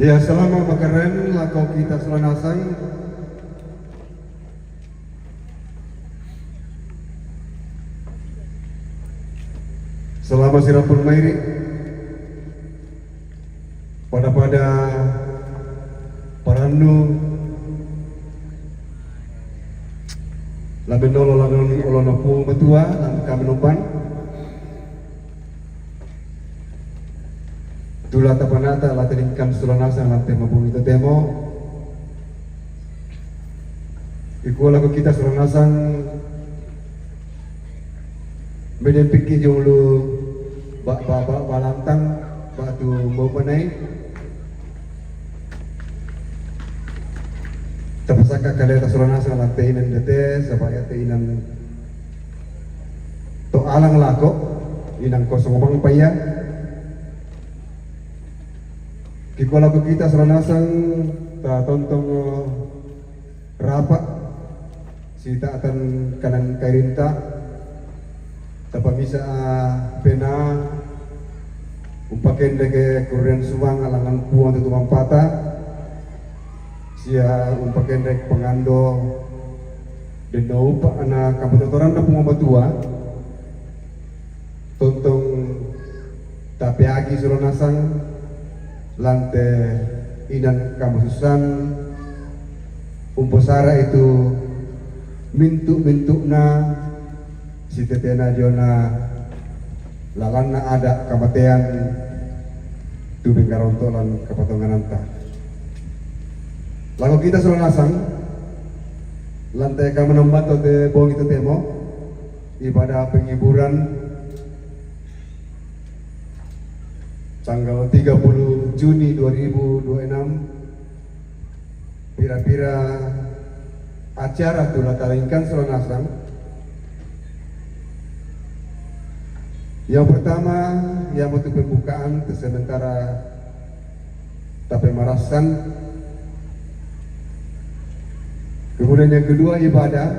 Ya, selama makaren lakau kita selanasang selama sirapun mairi pada parannu laben olonopu metua lan kami nompan tula tapanata latiningkan sulanasa lantai mabung itu temo ikulah lagu kita sulanasang beden pikir jonglu bak balantang batu mau panai tapasaka kaleta sulanasang lantai inan dete sabaya te inan to alang lako inang kosong bang paya ikulah lagu kita sulanasang ta tontong rapak sita akan kanan kairinta tapa bisa pena umpaken deke kuren suang alangan puang tutu mampata sia umpaken dek pengando deno upa ana kampatotoran na pumabatua tontong tapiagi sulanasang lante inan kamususan umposara itu mintuk na si tetena jona lalana ada kamatean tubing karontolan kepotongan anta lagu kita sulanasang lantai kami membantu te bong itu temo ibadah penghiburan tanggal 30 Juni 2026 pira-pira acara tulah talingkan sulanasang. Yang pertama yang untuk pembukaan sementara tapi marasan, kemudian yang kedua ibadah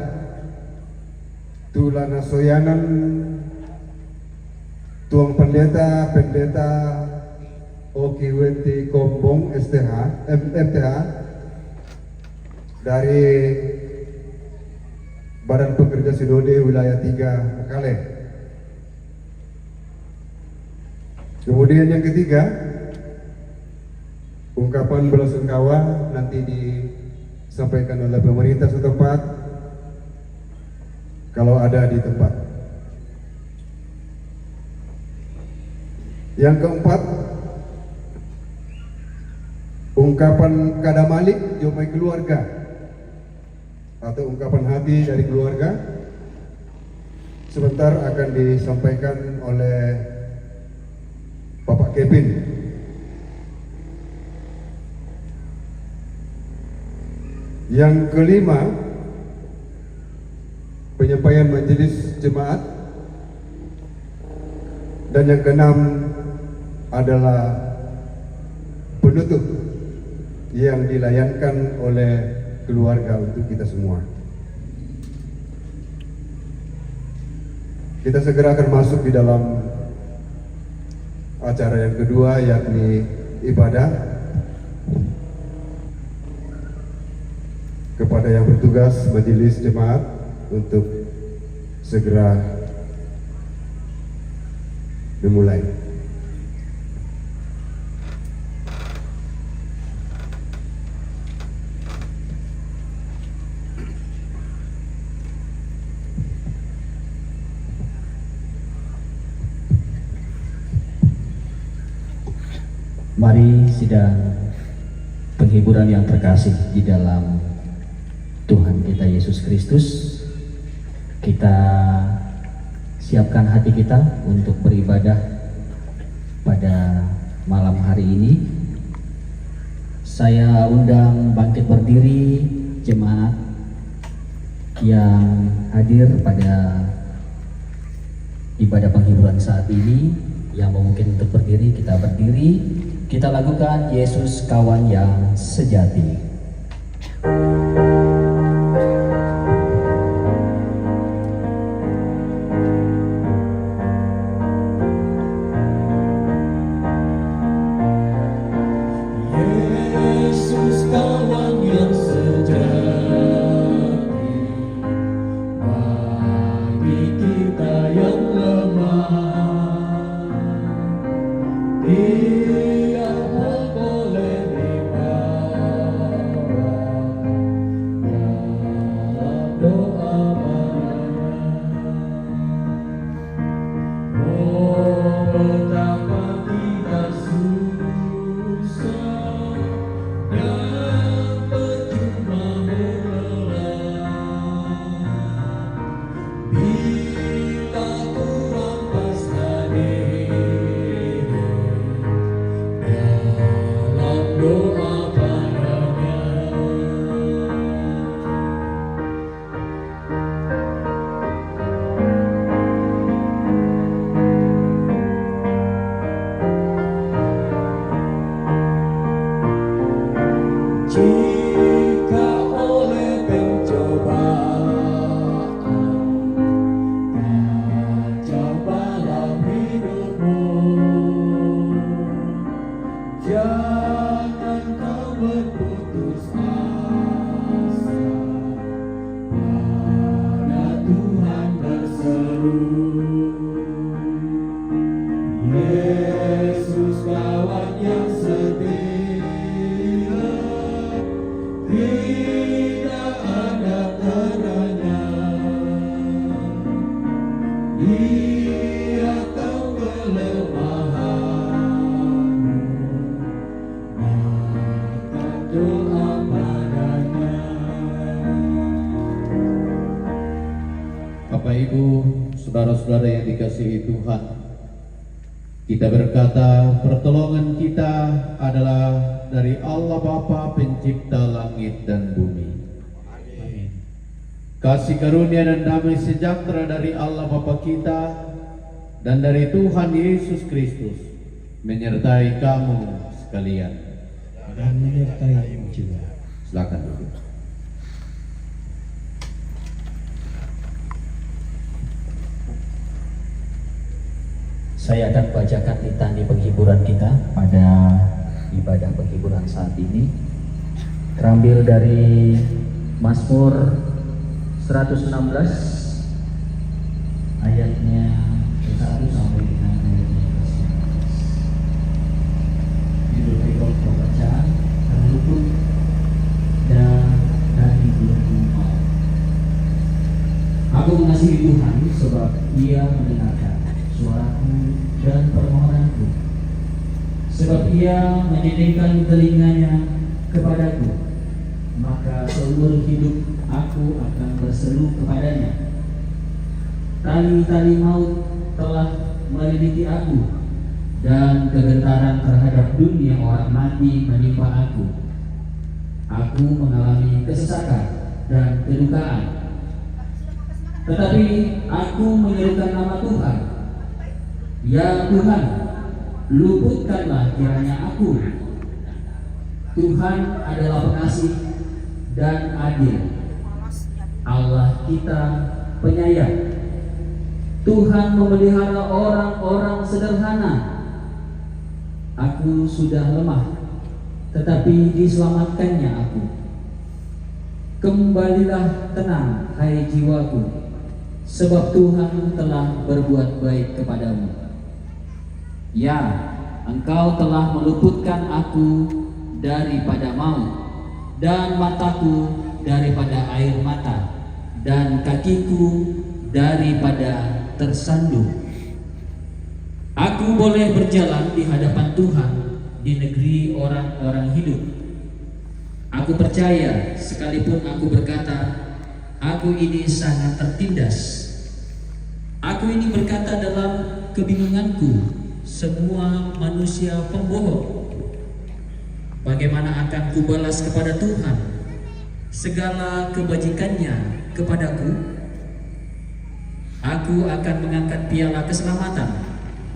tulah nasoyanan tuang pendeta OKWT Kombong FTH dari Badan Pekerja Sidode Wilayah 3 Makale. Kemudian yang ketiga ungkapan belasungkawa nanti disampaikan oleh pemerintah setempat kalau ada di tempat. Yang keempat, ungkapan kadamalik jomai keluarga atau ungkapan hati dari keluarga sebentar akan disampaikan oleh Bapak Kevin. Yang kelima, penyampaian majelis jemaat, dan yang keenam adalah penutup yang dilayankan oleh keluarga untuk kita semua. Kita segera akan masuk di dalam acara yang kedua, yakni ibadah. Kepada yang bertugas majelis jemaat untuk segera dimulai. Mari sidang penghiburan yang terkasih di dalam Tuhan kita Yesus Kristus, kita siapkan hati kita untuk beribadah pada malam hari ini. Saya undang bangkit berdiri jemaat yang hadir pada ibadah penghiburan saat ini. Yang mungkin untuk berdiri, kita berdiri. Kita lakukan Yesus kawan yang sejati. Yesus Ibu, saudara-saudara yang dikasihi Tuhan, kita berkata pertolongan kita adalah dari Allah Bapa pencipta langit dan bumi. Amin. Kasih karunia dan damai sejahtera dari Allah Bapa kita dan dari Tuhan Yesus Kristus menyertai kamu sekalian. Dan menyertai juga. Silakan duduk. Saya akan bacakan litani penghiburan kita pada ibadah penghiburan saat ini. Terambil dari Mazmur 116 ayatnya 1 sampai dengan ayatnya 19. Judul berikut pembacaan terluput dan dari belenggu maut. Aku mengasihi Tuhan sebab Ia mendengarkan suaraku dan permohonanku, sebab Ia menyediakan telinganya kepadaku, maka seumur hidup aku akan berseru kepadanya. Tali-tali maut telah meliliti aku, dan kegentaran terhadap dunia orang mati menimpa aku. Aku mengalami kesesakan dan kedukaan, tetapi aku menyerukan nama Tuhan. Ya Tuhan, luputkanlah kiranya aku. Tuhan adalah pengasih dan adil, Allah kita penyayang. Tuhan memelihara orang-orang sederhana. Aku sudah lemah, tetapi diselamatkannya aku. Kembalilah tenang, hai jiwaku, sebab Tuhan telah berbuat baik kepadamu. Ya, Engkau telah meluputkan aku daripada maut, dan mataku daripada air mata, dan kakiku daripada tersandung. Aku boleh berjalan di hadapan Tuhan di negeri orang-orang hidup. Aku percaya, sekalipun aku berkata, aku ini sangat tertindas. Aku ini berkata dalam kebingunganku, semua manusia pembohong. Bagaimana akan kubalas kepada Tuhan segala kebajikannya kepadaku? Aku akan mengangkat piala keselamatan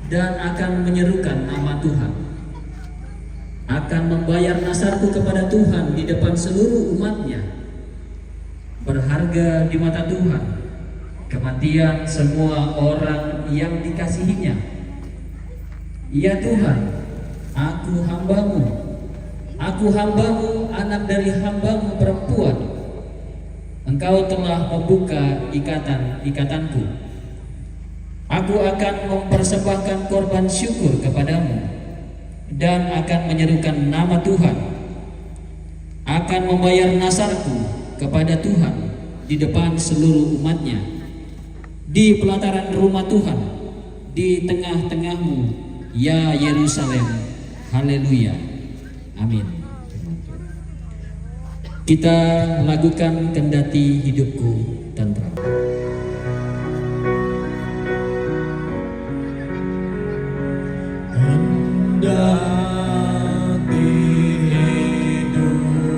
dan akan menyerukan nama Tuhan. Akan membayar nasarku kepada Tuhan di depan seluruh umatnya. Berharga di mata Tuhan kematian semua orang yang dikasihinya. Ya Tuhan, aku hambamu, anak dari hambamu perempuan. Engkau telah membuka ikatan-ikatanku. Aku akan mempersembahkan korban syukur kepadamu dan akan menyerukan nama Tuhan. Akan membayar nasarku kepada Tuhan di depan seluruh umatnya. Di pelataran rumah Tuhan, di tengah-tengahmu, ya Yerusalem. Haleluya. Amin. Kita lakukan kendati hidupku tentram. Kendati hidupku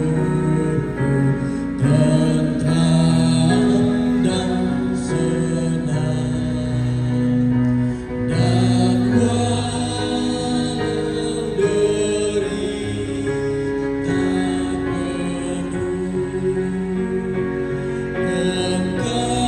tentram dan senang, dan walau derita penuh, Engkau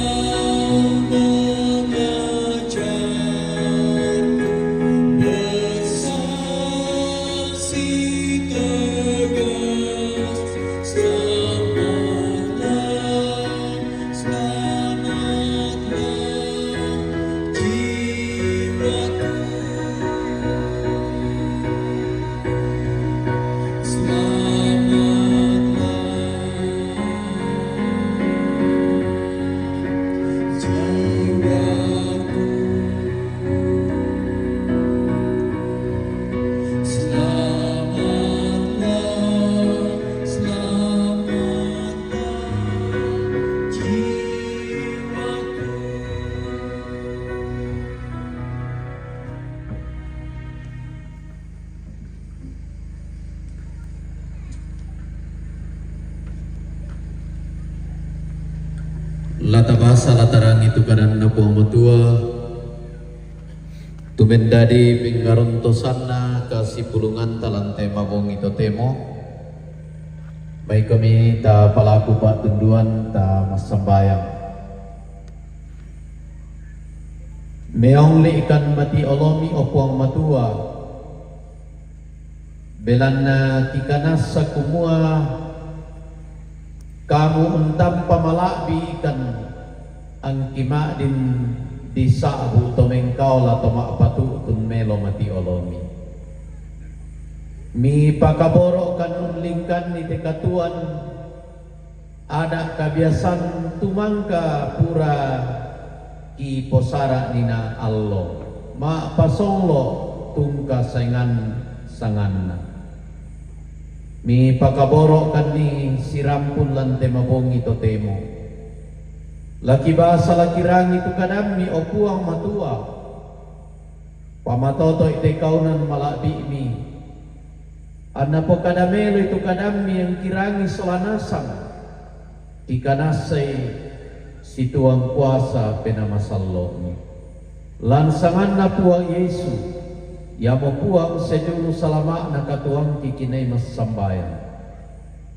Lata basa latarang itu kadang napo matua tumendadi pinggaronto sana kasipulungan talante mabong ito temo. Baik kami ta palaku pak tunduan ta masambayang. Meong li ikan mati olomi opuang matua. Belan na kikanas sa kumua kamu entam pamalakbi ikan ang kima din di saabu tomengkau la tomak patu tun melo mati olomi. Mi pakaboro kan unlingkan ni tekatuan ada kebiasaan tumangka pura ki posara nina allo ma pasonglo tungka saingan sanganna. Mi pakaboro kan ni sirampun lante mabongi to temo. Laki bahasa laki rangi tu kadami opuang matua. Pamatoto ite kaunan malabi mi. Anna po kadamelo itu kadami yang kirangi solanasang. Ikanasay situang kuasa penamasallo mi. Lansangan na puang Yesu. Yamo puang sejulu salama na katuang kikinay masambayan.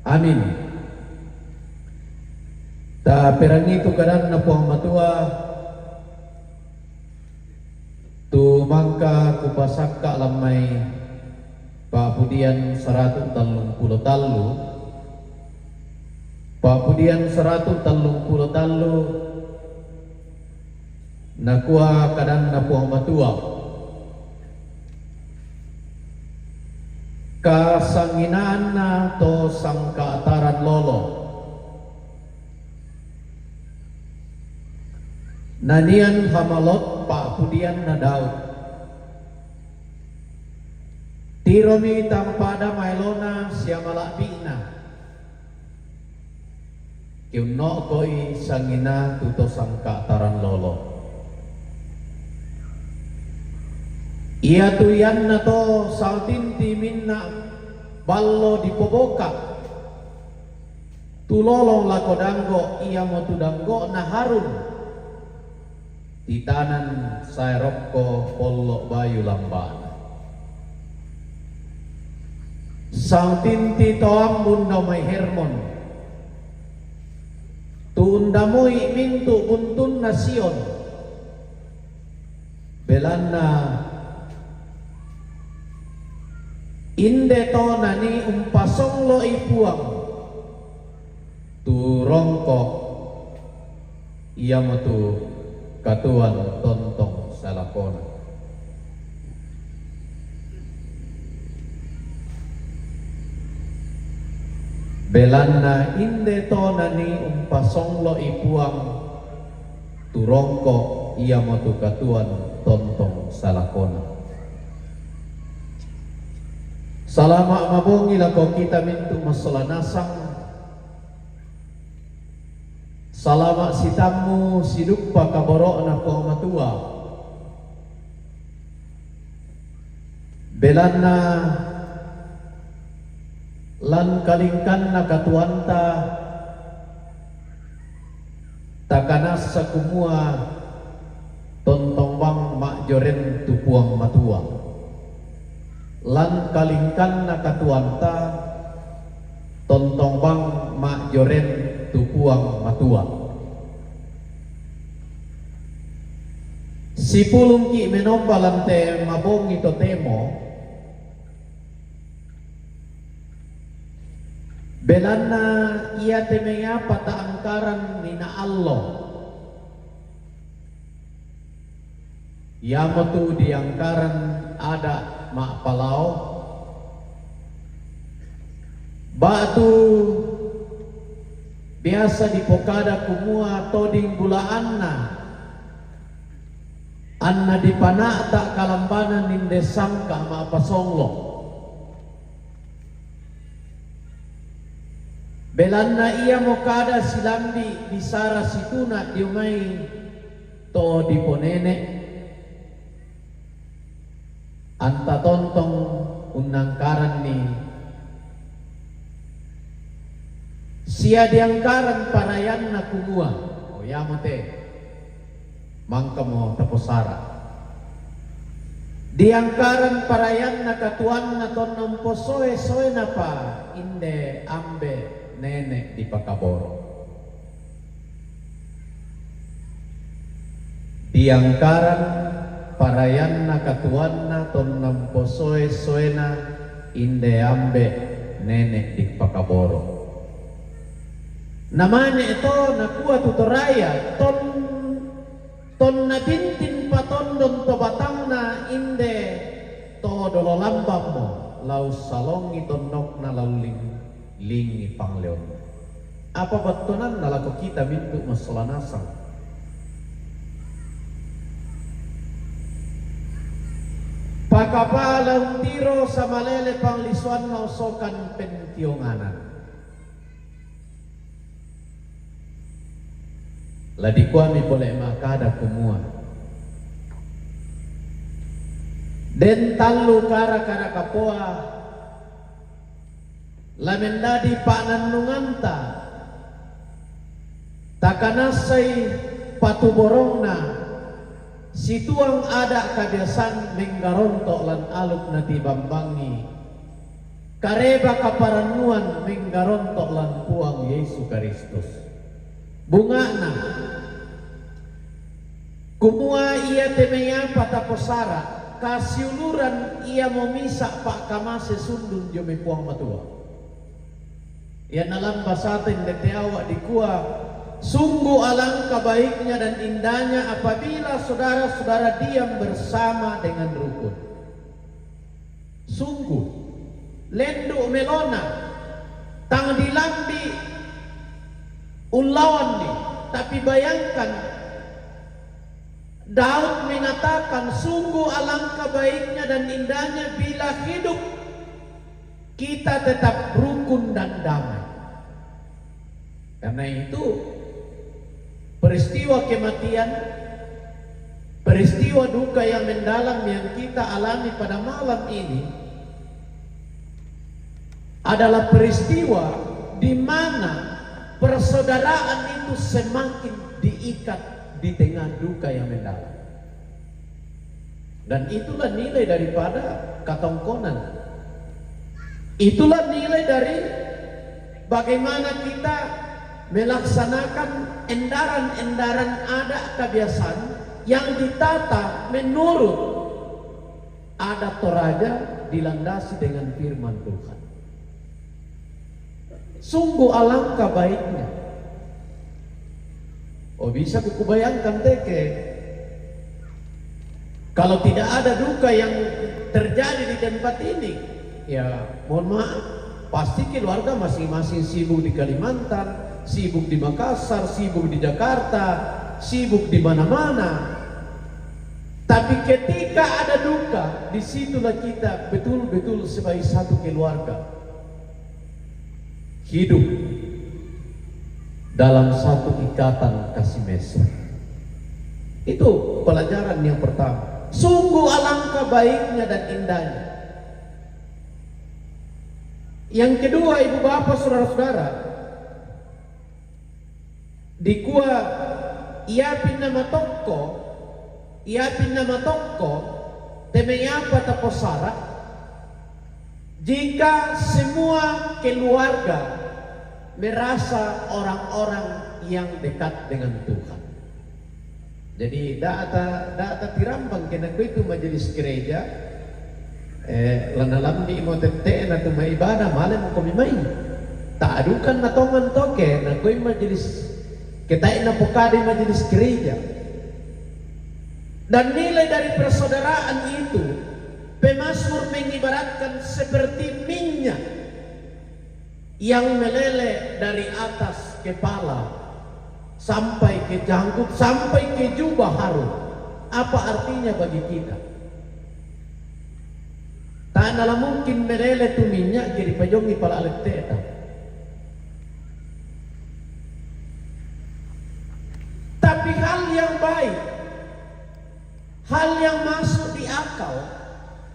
Amin. Ta perangi tu kadan na puang matua tu mangka kupasakka lamay papudian 130 talu papudian 130 talu nakuha kadan na puang matua kasanginaan na to sang kaataran lolo. Nanian hamalot papudian na daw. Tiromi tampada mailona siya malabi na. Kiuno ko'y sangina tuto sang kaataran lolo. Ia tuyan na to sa tinti minna ballo di poboka. Tulolong lakodanggo ia mo tudanggo na harun. Titanan sa rokko pollo bayu lamban. Sang tinti toang bunda may hermon. Tuundamoy mintu buntun na Sion. Belan na inde to nani umpasong lo ipuang tu rongkok iya mo tu katuan tontong salakona. Belan na inde to nani umpasong lo ipuang tu rongkok iya mo tu katuan tontong salakona. Salama mabongi lako kita mintu masalanasang. Salama sitamu sidukpa kaboro na po matua. Belan na lan kalingkan na katuanta takanas sa kumua tontong bang makjoren tupuang matua. Lan kalingkan na katuanta tontong bang makjoren tupuang matua. Si pulung ki menombalante mabong ito temo belan na iya temenya pataangkaran ni na Allah. Ia motu diangkaran ada mak palau batu biasa di pokada kumua toding bulaan na anna di pana tak kalambanan ninde sangka ma pasonglo belan na iya mokada silambi bisara situna diumay to di ponene anta tontong unangkaran ni siya diangkaran parayan na kumua. yamo te mangkamo taposara diangkaran parayan na katuan na ton ng posoe soe na pa inde ambe nene di pakaboro. Diangkaran parayan na katuan na ton ng posoe soe na inde ambe nene di pakaboro. Namanya ito nakuha tutoraya ton nabintin paton don to batang na inde to dolo lambang mo lau salong itonok na lauling lingi pangleon. Apa batunan nalaku kita bintu masalanasang. Pakapalang tiro sa malele panglisuan na usokan pentionganan. Ladi kuami boleh makada kumua. Den talu kara kapoa. Lamendadi panan nunganta. Takanasay patuborongna. Situang ada kabiasan menggarontok lan aluk na tibambangi. Kareba kaparanuan menggarontok lan puang Yesus Kristus. Bunga na kumua ia temeya pataposara kasiuluran ia momisa pak kamase sundun jome puang matua. Ia nalam basatin deteawa dikua sungguh alangkah baiknya dan indahnya apabila saudara-saudara diam bersama dengan rukun. Sungguh lendu melona tang dilambi ulawan nih, tapi bayangkan Daud mengatakan sungguh alangkah baiknya dan indahnya bila hidup kita tetap rukun dan damai. Karena itu peristiwa kematian, peristiwa duka yang mendalam yang kita alami pada malam ini adalah peristiwa di mana persaudaraan itu semakin diikat di tengah duka yang mendalam. Dan itulah nilai daripada katongkonan. Itulah nilai dari bagaimana kita melaksanakan endaran-endaran adat kebiasaan yang ditata menurut adat Toraja dilandasi dengan firman Tuhan. Sungguh alangkah baiknya. Oh bisa kubayangkan teke kalau tidak ada duka yang terjadi di tempat ini, ya mohon maaf, pasti keluarga masing-masing sibuk di Kalimantan, sibuk di Makassar, sibuk di Jakarta, sibuk di mana-mana. Tapi ketika ada duka, disitulah kita betul-betul sebagai satu keluarga hidup dalam satu ikatan kasih mesra. Itu pelajaran yang pertama. Sungguh alangkah baiknya dan indahnya. Yang kedua, ibu bapak saudara-saudara, dikua iapin nama toko temeyapa taposara jika semua keluarga merasa orang-orang yang dekat dengan Tuhan. Jadi data tirambang kena itu majelis gereja lanalam di imotete na tuma ibadah malam ko main tak adukan na tongan toke na koy majelis kita na pokadi majelis gereja. Dan nilai dari persaudaraan itu Pemasmur mengibaratkan seperti minyak yang meleleh dari atas kepala sampai ke janggut, sampai ke jubah harum. Apa artinya bagi kita? Tak nalah mungkin meleleh tu minyak jadi pajongi pala alet teta. Tapi hal yang baik, hal yang masuk di akal,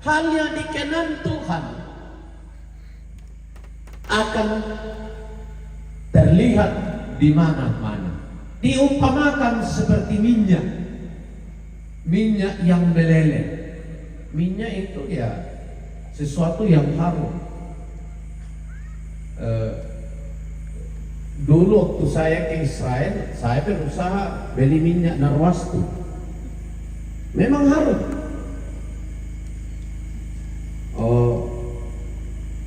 hal yang dikenan Tuhan akan terlihat di mana-mana. diumpamakan seperti minyak yang meleleh. Minyak itu ya sesuatu yang harum. Dulu waktu saya ke Israel, saya berusaha beli minyak narwastu. Memang harum.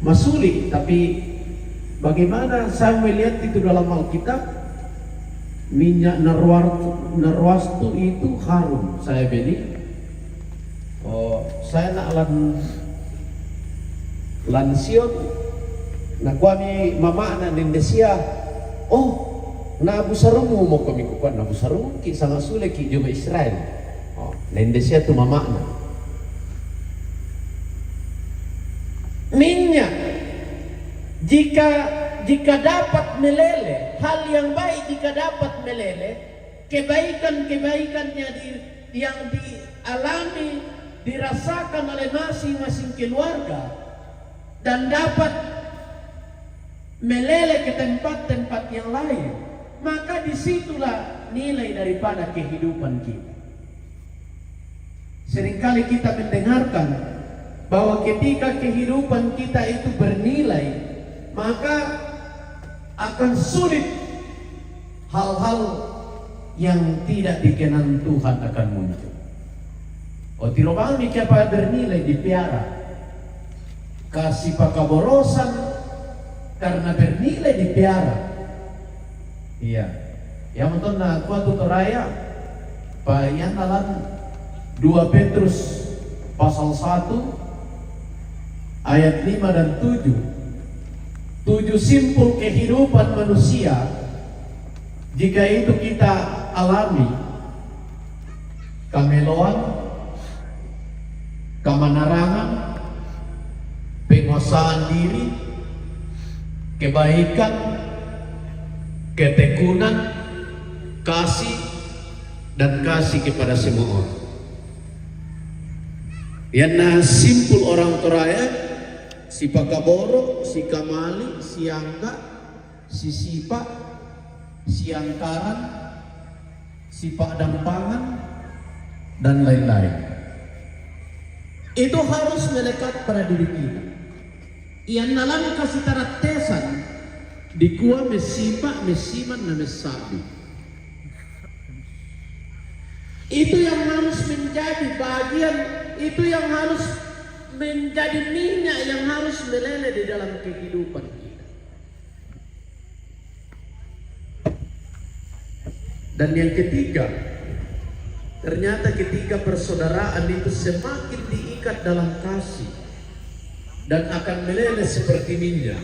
Masuli, tapi bagaimana saya melihat itu dalam Alkitab, minyak narwastu itu harum. Saya beli. Saya nak lansion, nak kami mama na Indonesia. Na Abu Sarumu mau kami kukuan Abu Sarumu ki sangat sulit ki jumpa Israel. Na Indonesia tu mama na. Minyak jika dapat meleleh, hal yang baik jika dapat meleleh, kebaikannya yang dialami, dirasakan oleh masing-masing keluarga dan dapat meleleh ke tempat-tempat yang lain, maka disitulah nilai daripada kehidupan kita. Seringkali kita mendengarkan bahwa ketika kehidupan kita itu bernilai, maka akan sulit hal-hal yang tidak dikenan Tuhan akan muncul. Tirobang apa bernilai dipiara, kasih pakaborosan karena bernilai dipiara. Iya, yang untuk na kuatu toraya, payan dalam 2 Petrus pasal 1 ayat 5 dan 7. 7 simpul kehidupan manusia jika itu kita alami: kameloan, kemenarangan, penguasaan diri, kebaikan, ketekunan, kasih, dan kasih kepada semua orang. Yang simpul orang toraya, si pakaboro, si kamali, si angga, si sipa, si angkaran, si padampangan, dan lain-lain. Itu harus melekat pada diri kita. Iyan nalang kasih taratesan di kuah mesipa, mesiman, na mesabi. Itu yang harus menjadi bagian, itu yang harus menjadi minyak yang harus meleleh di dalam kehidupan kita. Dan yang ketiga, ternyata ketika persaudaraan itu semakin diikat dalam kasih dan akan meleleh seperti minyak,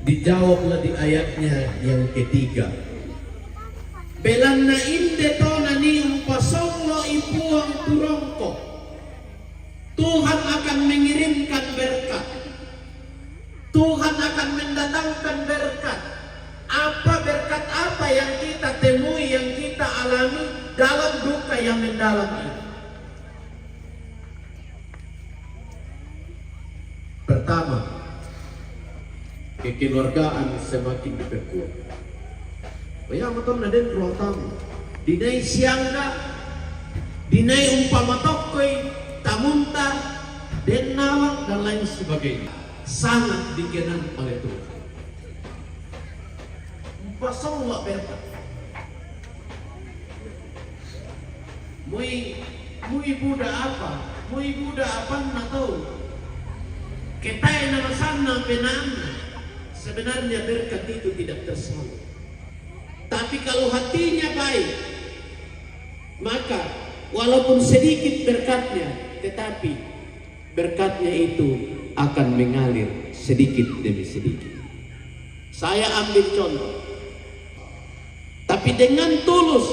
dijawablah di ayatnya yang ketiga. Belanna inde tona ni umpasonglo ipuang turongko. Tuhan akan mengirimkan berkat. Tuhan akan mendatangkan berkat. Berkat apa yang kita temui, yang kita alami dalam duka yang mendalam ini? Pertama, kekeluargaan semakin diperkuat. Yang betul naden ruang tamu. Dinai siangga, dinai umpama tokoi, tamunta, den nawang dan lain sebagainya. Sangat dikenal oleh Tuhan. Pasang lah berkat. Mui Buddha apa? Mui Buddha apa na tahu? Kita yang nama sana penanda. Sebenarnya berkat itu tidak tersalah. Tapi kalau hatinya baik, maka walaupun sedikit berkatnya, tetapi berkatnya itu akan mengalir sedikit demi sedikit. Saya ambil contoh. Tapi dengan tulus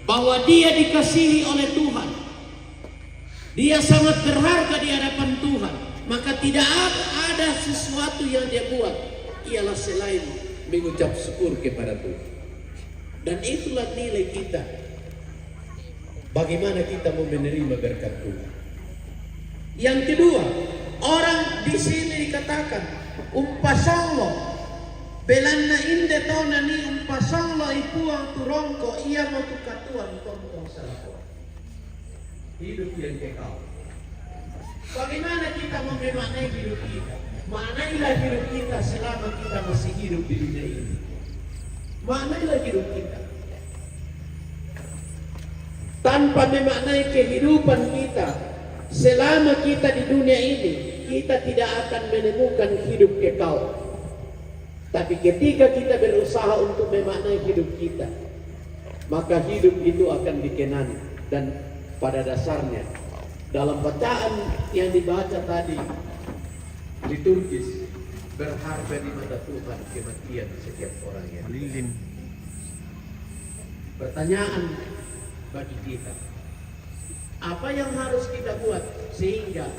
bahwa dia dikasihi oleh Tuhan, dia sangat berharga di hadapan Tuhan, maka tidak ada sesuatu yang dia buat ialah selain mengucap syukur kepada Tuhan. Dan itulah nilai kita. Bagaimana kita mau menerima berkat Tuhan. Yang kedua, orang di sini dikatakan umpasallo Belanna inde tona ni umpasalla ipuang turongko ia mau tukatuan tontong salakuan. Hidup yang kekal. Bagaimana kita memaknai hidup kita? Maknailah hidup kita selama kita masih hidup di dunia ini. Maknailah hidup kita. Tanpa memaknai kehidupan kita selama kita di dunia ini, kita tidak akan menemukan hidup kekal. Tapi ketika kita berusaha untuk memaknai hidup kita, maka hidup itu akan dikenani. Dan pada dasarnya dalam bacaan yang dibaca tadi liturgis, berharga di mata Tuhan kematian setiap orang yang lilin. Pertanyaan bagi kita, apa yang harus kita buat sehingga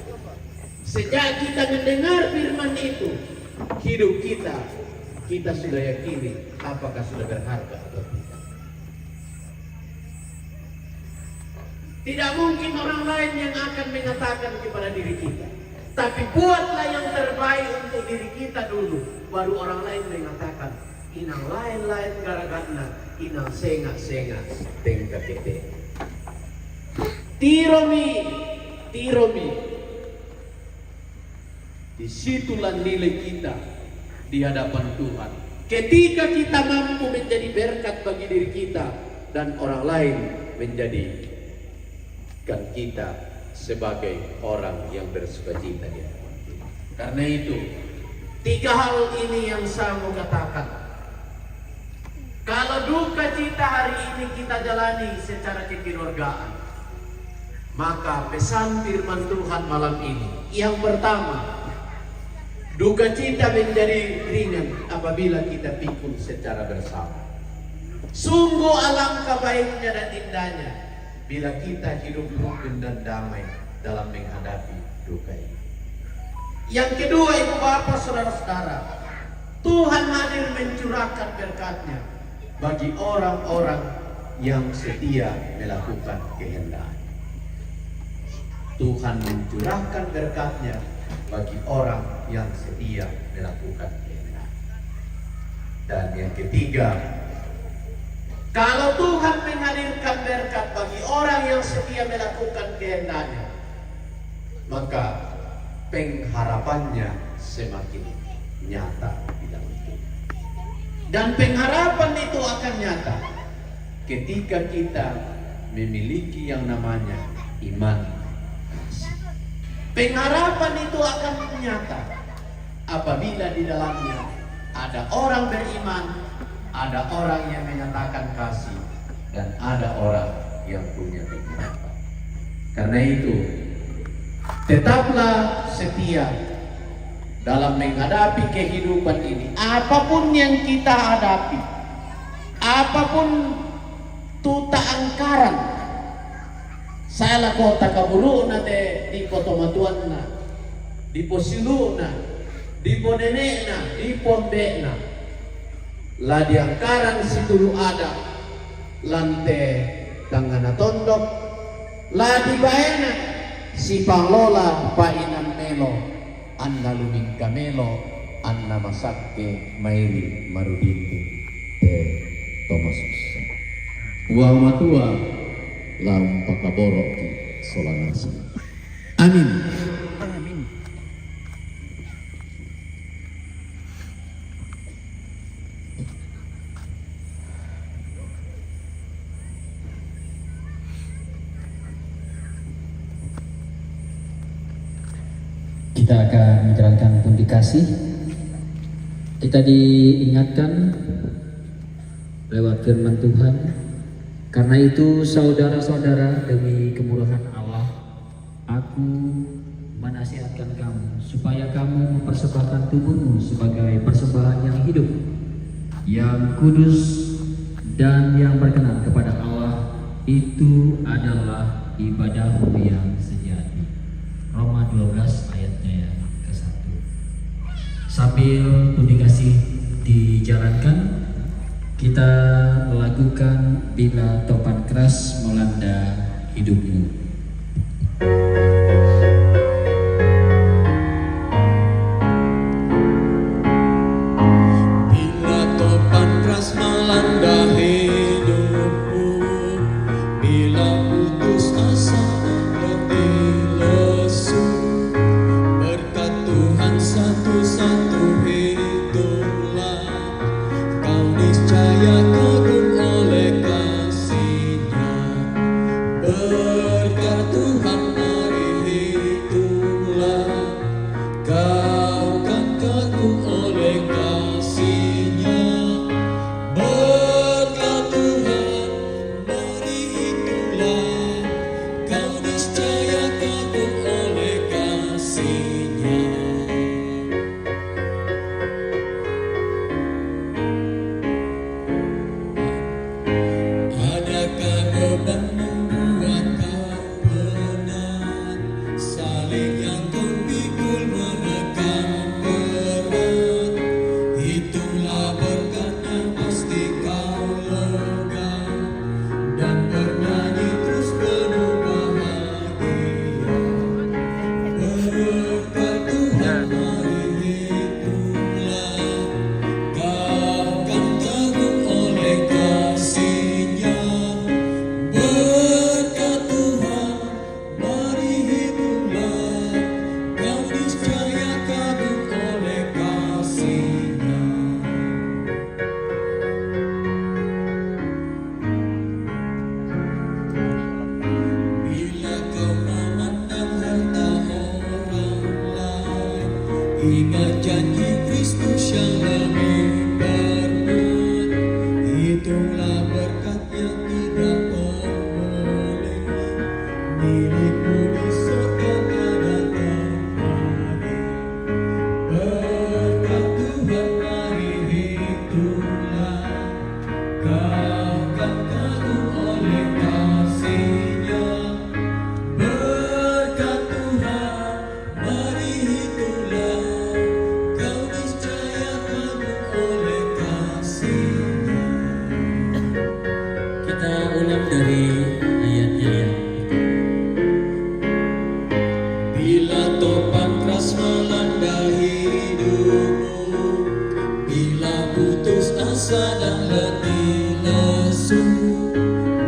sejak kita mendengar firman itu, hidup kita sudah yakini apakah sudah berharga atau tidak. Tidak mungkin orang lain yang akan mengatakan kepada diri kita, tapi buatlah yang terbaik untuk diri kita dulu, baru orang lain mengatakan inang lain-lain gara-gara inang sengak-sengak tengka kete. Tiromi. Disitulah nilai kita di hadapan Tuhan. Ketika kita mampu menjadi berkat bagi diri kita dan orang lain menjadikan kita sebagai orang yang bersukacita di hadapan Tuhan. Karena itu, 3 hal ini yang saya mau katakan. Kalau duka cita hari ini kita jalani secara kekeluargaan, maka pesan firman Tuhan malam ini, yang pertama, duka cita menjadi ringan apabila kita pikul secara bersama. Sungguh alangkah baiknya dan indahnya bila kita hidup rukun dan damai dalam menghadapi duka ini. Yang kedua, ibu bapak, saudara-saudara, Tuhan hadir mencurahkan berkat-Nya bagi orang-orang yang setia melakukan kehendak. Tuhan mencurahkan berkat-Nya bagi orang yang setia melakukan kehendak. Dan yang ketiga, kalau Tuhan menghadirkan berkat bagi orang yang setia melakukan kehendak-Nya, maka pengharapannya semakin nyata di dalam hidup. Dan pengharapan itu akan nyata ketika kita memiliki yang namanya iman. Pengharapan itu akan nyata apabila di dalamnya ada orang beriman, ada orang yang menyatakan kasih, dan ada orang yang punya pengharapan. Karena itu, tetaplah setia dalam menghadapi kehidupan ini. Apapun yang kita hadapi, apapun tuta angkaran, saya lah kota kabuluna di kota matuanna, di posiluna, di ponenena, di pombena, lah di angkaran situlu ada, lante tangana tondok, lah di baena si panglola painan melo, anna luming kamelo, anna masakke mairi marudinte te Tomasus. Uang matua laung pakaborok ki solanasa. Amin. Kita akan menjalankan pundikasi. Kita diingatkan lewat firman Tuhan. Karena itu saudara-saudara, demi kemurahan Allah, aku menasihatkan kamu supaya kamu mempersembahkan tubuhmu sebagai persembahan yang hidup, yang kudus, dan yang berkenan kepada Allah. Itu adalah ibadahmu yang sejati. Roma 12 ayatnya yang ke-1. Sambil pundikasi dijalankan, kita lakukan bila topan keras melanda hidupmu. Bila Adakah beban membuat kau penat, salib yang kau pikul menekan berat. Hitunglah berkatnya pasti kau lega, dan bernyanyi terus penuh bahagia. Berkat Tuhan mari hitunglah, kau kan kagum oleh kasih-Nya. Berkat Tuhan mari hitunglah, kau niscaya kagum oleh kasih-Nya. Bila kau memandang harta orang lain, ingat janji Kristus yang lebih berbuat. Hitunglah berkat yang tidak terbeli, milikmu di surga tiada terhari. Berkat Tuhan mari hitunglah, kau kan kagum oleh kasih-Nya. Berkat Tuhan mari hitunglah, kau niscaya kagum oleh kasih-Nya. Kita ulang dari ayatnya yang Bila topan keras melanda hidupmu, bila putus asa dan letih lesu,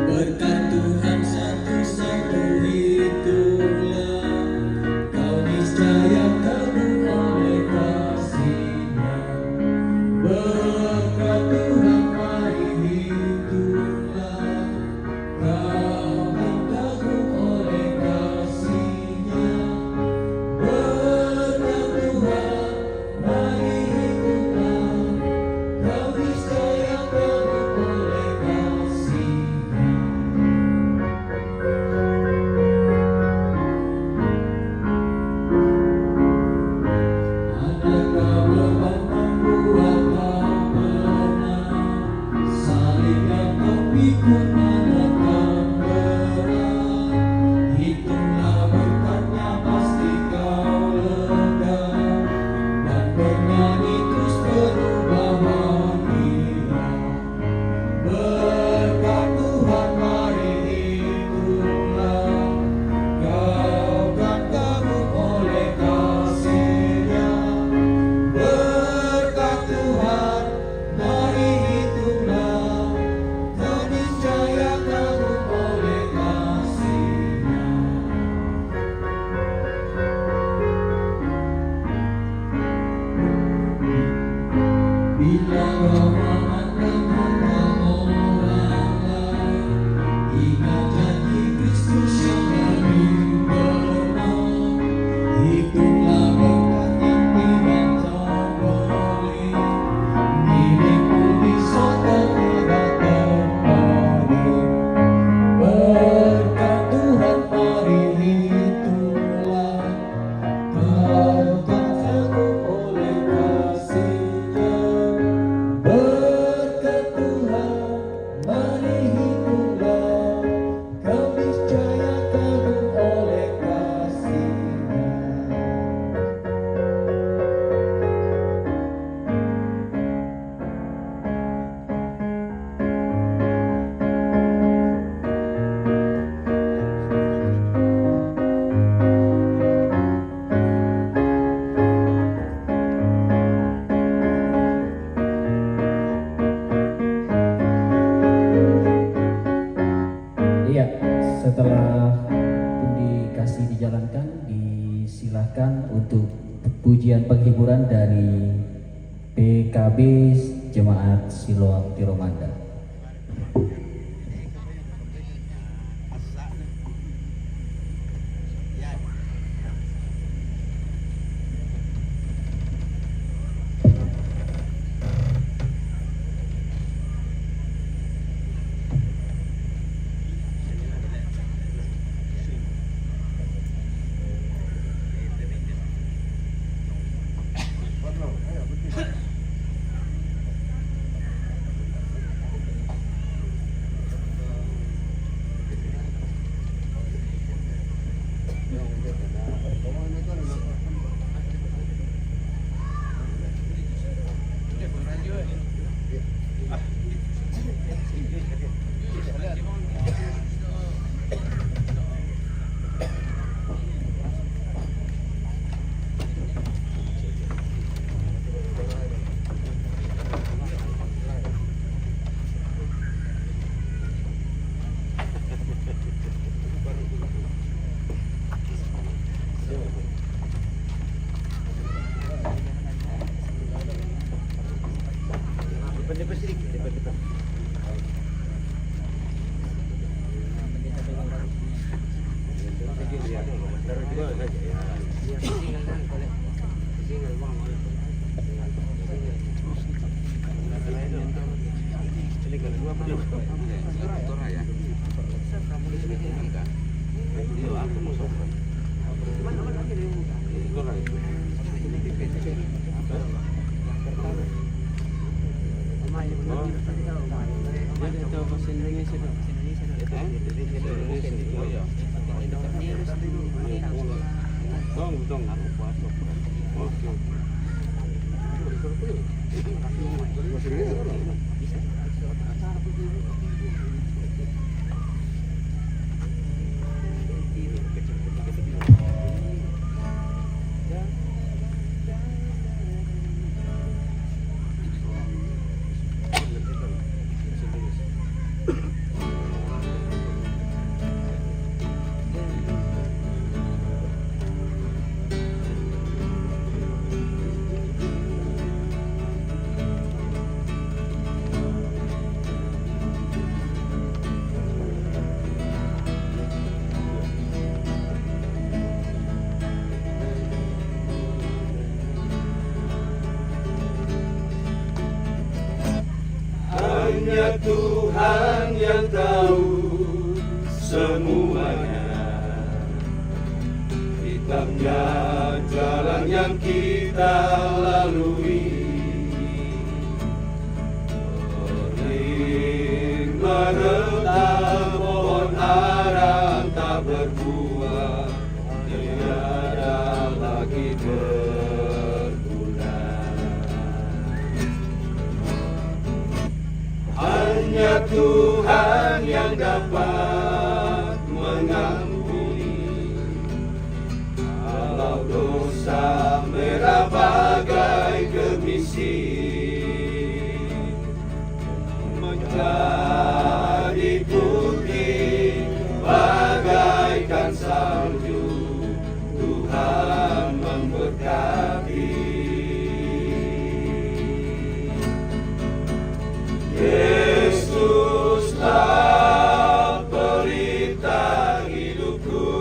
berkat Tuhan satu-satu hitunglah, kau niscaya kagum oleh kasih-Nya. Berkat Tuhan mari hitunglah, kau kan kagum oleh kasih-Nya. Berkat Tuhan mari hitunglah, kau niscaya kagum oleh kasih-Nya. Adakah beban membuat kau penat, salib yang kau pikul menekan berat. Hitunglah berkatnya pasti kau lega, dan bernyanyi terus penuh bahagia. Berkat Tuhan mari hitunglah, kau kan kagum oleh kasih-Nya. Berkat Tuhan mari hitunglah, kau niscaya kagum oleh kasih-Nya. Bila kau memandang harta orang lain, ingat janji Kristus yang lebih berbuat. Hitunglah berkat yang tidak terbeli, milikmu di surga tiada terhari. Berkat Tuhan mari hitunglah, kau kan kagum oleh kasih-Nya. Berkat Tuhan mari hitunglah, kau niscaya kagum oleh kasih-Nya. Iya, setelah undi kasih dijalankan, disilahkan untuk pujian penghiburan dari PKB Jemaat Siloam Tiromanda. Hanya Tuhan yang tahu semuanya, hitamnya jalan yang kita lalui. Bening meretak pohon ara tak berbuah, tiada lagi berguna. Hanya Tuhan yang dapat mengampuni, kalau dosa merah bagai kemisi, menjadi putih bagaikan salju. Tuhan memberkati. Yesuslah pelita hidupku,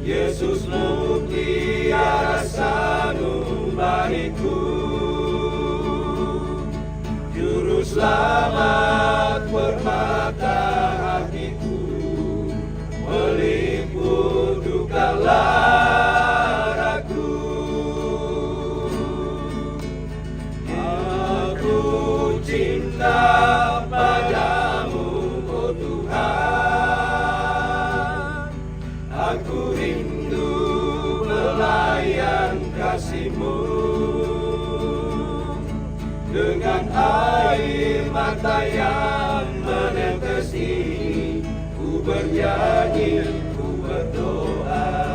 Yesus mutiara sanubariku, juru selamat permata hatiku, meliput duka laraku. Cinta padamu, oh Tuhan, aku rindu melayan kasih-Mu. Dengan air mata yang menetes ini, ku bernyanyi, ku berdoa.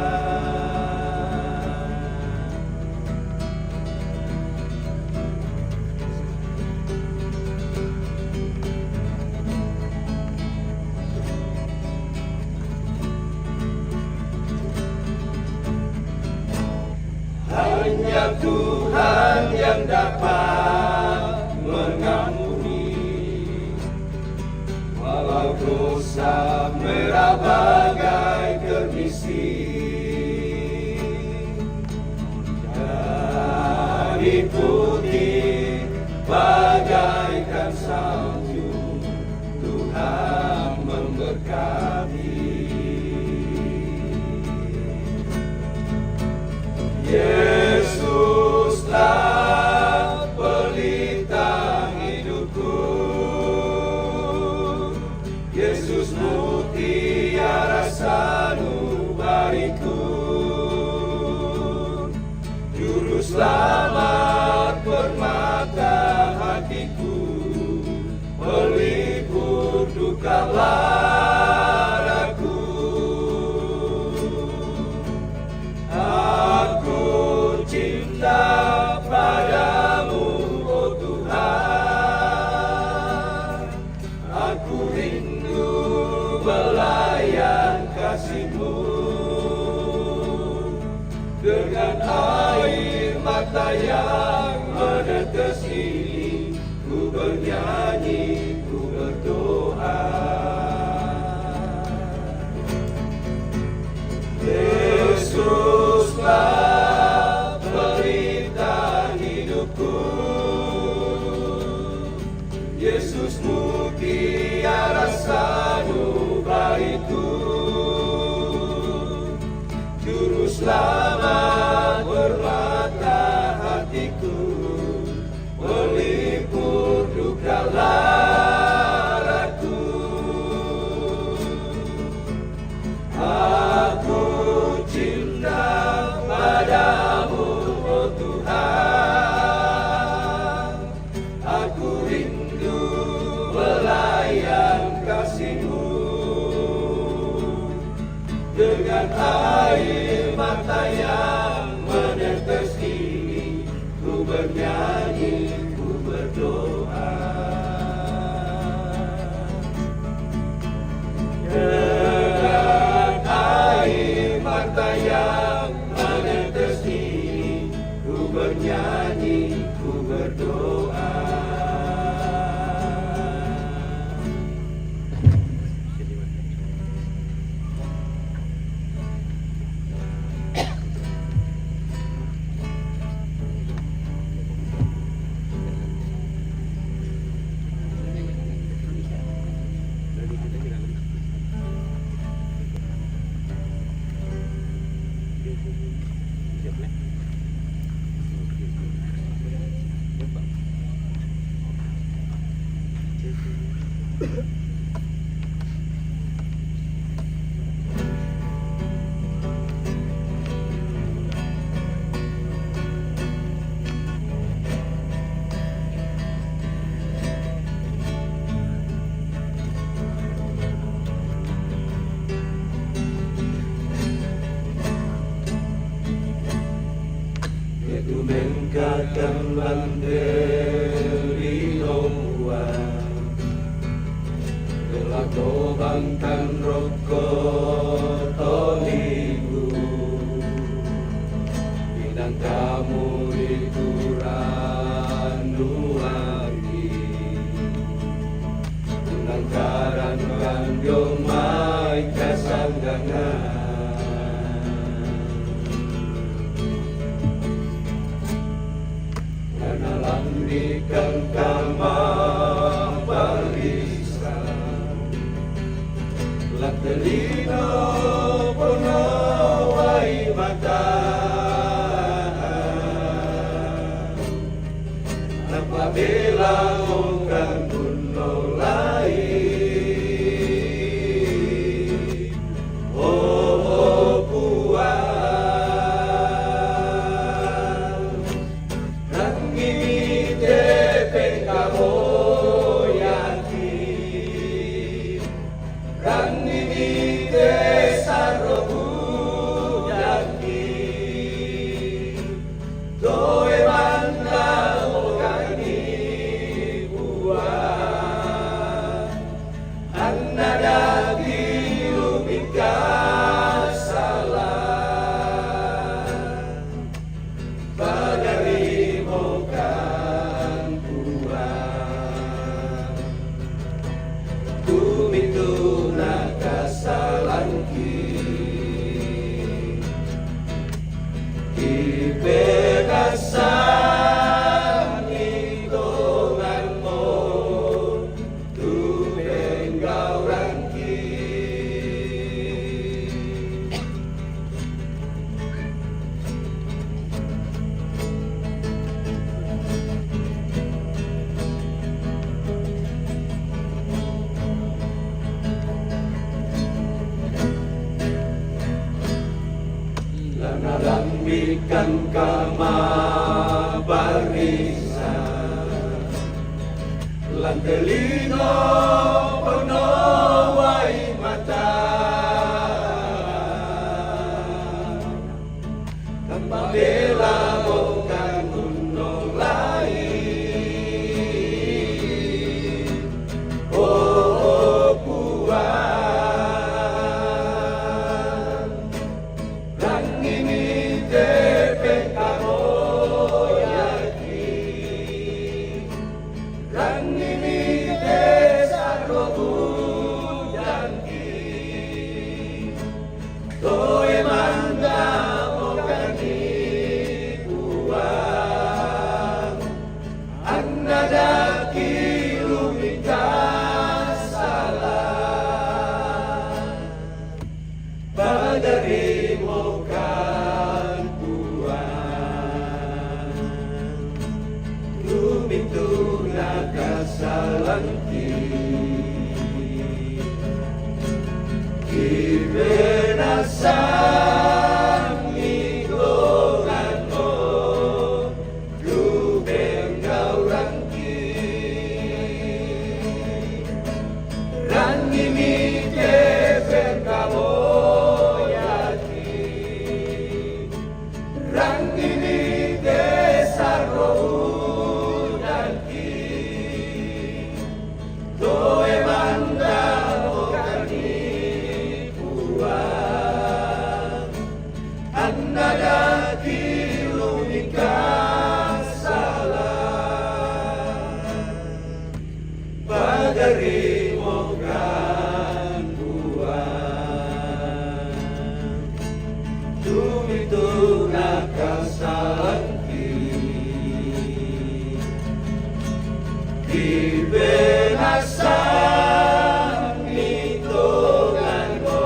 Hanya Tuhan yang dapat mengampuni, walau dosa merah bagai kemisi, dari putih bagaikan salju. Tuhan memberkati. Yesuslah pelita hidupku, Yesus mutiara sanubariku, juru selamat permata hatiku, pelipur duka laraku. Aku cinta padamu, oh Tuhan, aku rindu melayan kasih-Mu. Dengan air mata yang menetes Juru selamat bermata hatiku, melipur duka laraku. Aku cinta padamu, oh Tuhan. Aku rindu melayang kasih-Mu. Dengan air mata yang menetes ini, ku bernyanyi, ku berdoa. Dengan air mata yang menetes ini, ku bernyanyi, ku berdoa. Itu mengkakan banderi loa, telah tobangkan rokok toliku, inang kamu ikuran nuangi, unangkaran kanjong mai kasanggangan. Lambikan kamar barisan, laktelino pono wai mata, apabila ngongkan kuno lai, oh kuat. Lambikan kamar barisan, lantelino pono wai mata, tanpa bela bukan gunung lain, oh kuat. Toe manda mogani nada kilunikan salah bagari mogan buat tumitu nakasalaki di benasan hitungan mo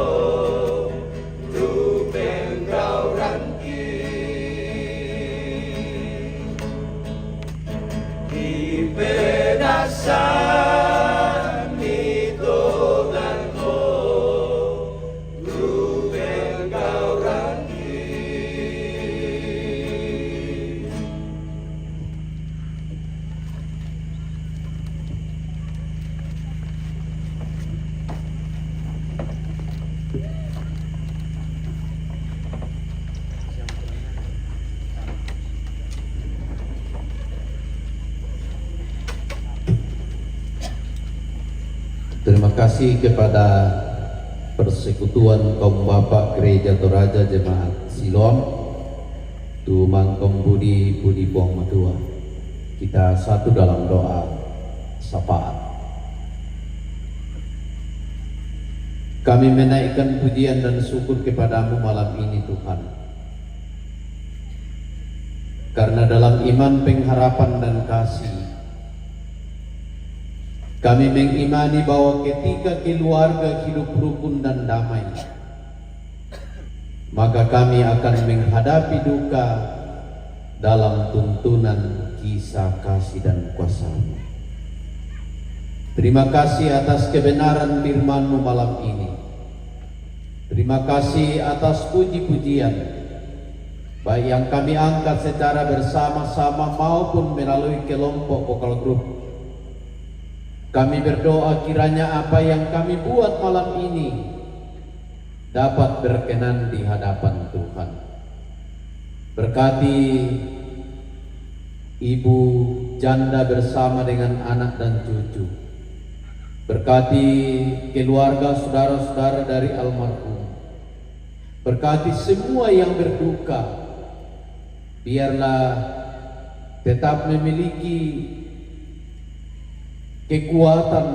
rupeng kau rangki di benasan hitungan mo rupeng kau rangki. Terima kasih kepada Persekutuan Kaum Bapak Gereja Toraja Jemaat Siloam, Tu Mangkong Budi Buang Madua. Kita satu dalam doa syafaat. Kami menaikkan pujian dan syukur kepadamu malam ini Tuhan, karena dalam iman, pengharapan dan kasih kami mengimani bahwa ketika keluarga hidup rukun dan damai, maka kami akan menghadapi duka dalam tuntunan kisah kasih dan kuasa-Mu. Terima kasih atas kebenaran firman-Mu malam ini. Terima kasih atas puji-pujian, baik yang kami angkat secara bersama-sama maupun melalui kelompok vokal group. Kami berdoa kiranya apa yang kami buat malam ini dapat berkenan di hadapan Tuhan. Berkati ibu janda bersama dengan anak dan cucu. Berkati keluarga saudara-saudara dari almarhum. Berkati semua yang berduka. Biarlah tetap memiliki kekuatan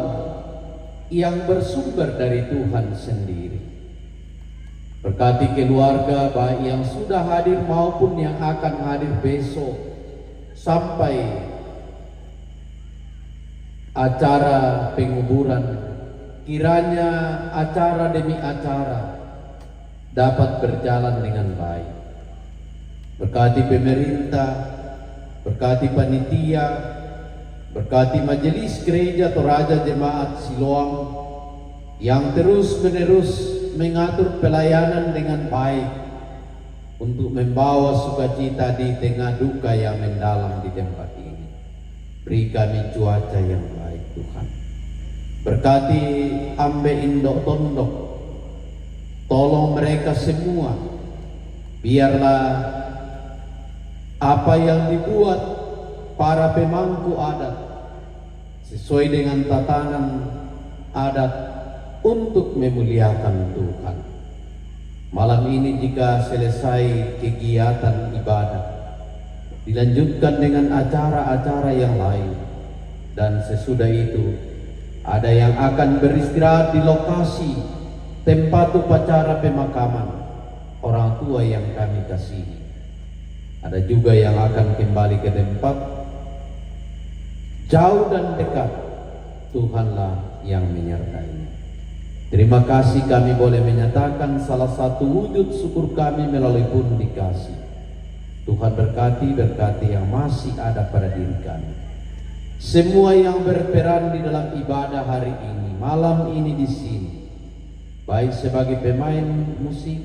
yang bersumber dari Tuhan sendiri. Berkati keluarga baik yang sudah hadir maupun yang akan hadir besok sampai acara penguburan. Kiranya acara demi acara dapat berjalan dengan baik. Berkati pemerintah, berkati panitia, berkati majelis gereja Toraja Jemaat Siloam yang terus-menerus mengatur pelayanan dengan baik untuk membawa sukacita di tengah duka yang mendalam di tempat ini. Beri kami cuaca yang baik Tuhan. Berkati Ambe Indok Tondok, tolong mereka semua. Biarlah apa yang dibuat para pemangku adat sesuai dengan tatanan adat untuk memuliakan Tuhan. Malam ini jika selesai kegiatan ibadah, dilanjutkan dengan acara-acara yang lain, dan sesudah itu ada yang akan beristirahat di lokasi tempat upacara pemakaman orang tua yang kami kasihi. Ada juga yang akan kembali ke tempat jauh dan dekat. Tuhanlah yang menyertainya. Terima kasih kami boleh menyatakan salah satu wujud syukur kami melalui pundi kasih. Tuhan berkati yang masih ada pada diri kami. Semua yang berperan di dalam ibadah hari ini, malam ini di sini, baik sebagai pemain musik,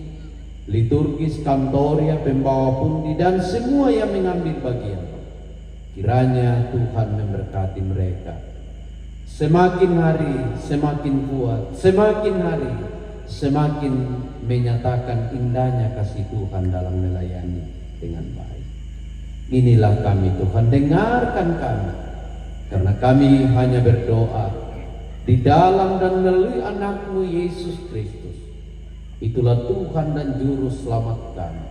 liturgis, kantoria, pembawa pundi, dan semua yang mengambil bagian. Kiranya Tuhan memberkati mereka. Semakin hari semakin kuat, semakin hari semakin menyatakan indahnya kasih Tuhan dalam melayani dengan baik. Inilah kami Tuhan, dengarkan kami, karena kami hanya berdoa di dalam dan melalui anakmu Yesus Kristus. Itulah Tuhan dan Juru Selamat kami.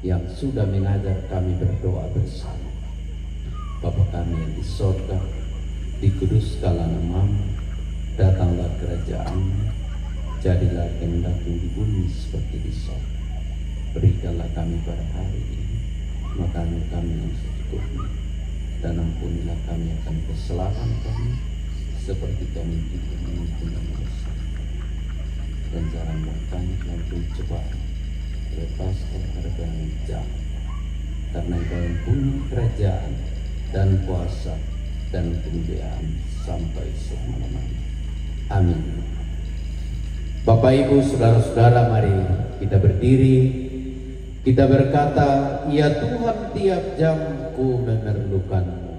yang sudah mengajar kami berdoa bersama. Bapa kami yang di sorga, dikuduskanlah namamu, datanglah kerajaan-Mu, jadilah kehendak-Mu di bumi seperti di sorga. Berikanlah kami pada hari ini makanan kami yang secukupnya, dan ampunilah kami akan kesalahan kami, seperti kami juga mengampuni dosa. Dan janganlah kami dalam pencobaan, lepaskan dari yang jahat, karena Engkau yang punya kerajaan dan kuasa dan kemuliaan sampai selama-lamanya. Amin. Bapak Ibu, saudara-saudara, mari kita berdiri. Kita berkata, ya Tuhan, tiap jam ku memerlukan-Mu.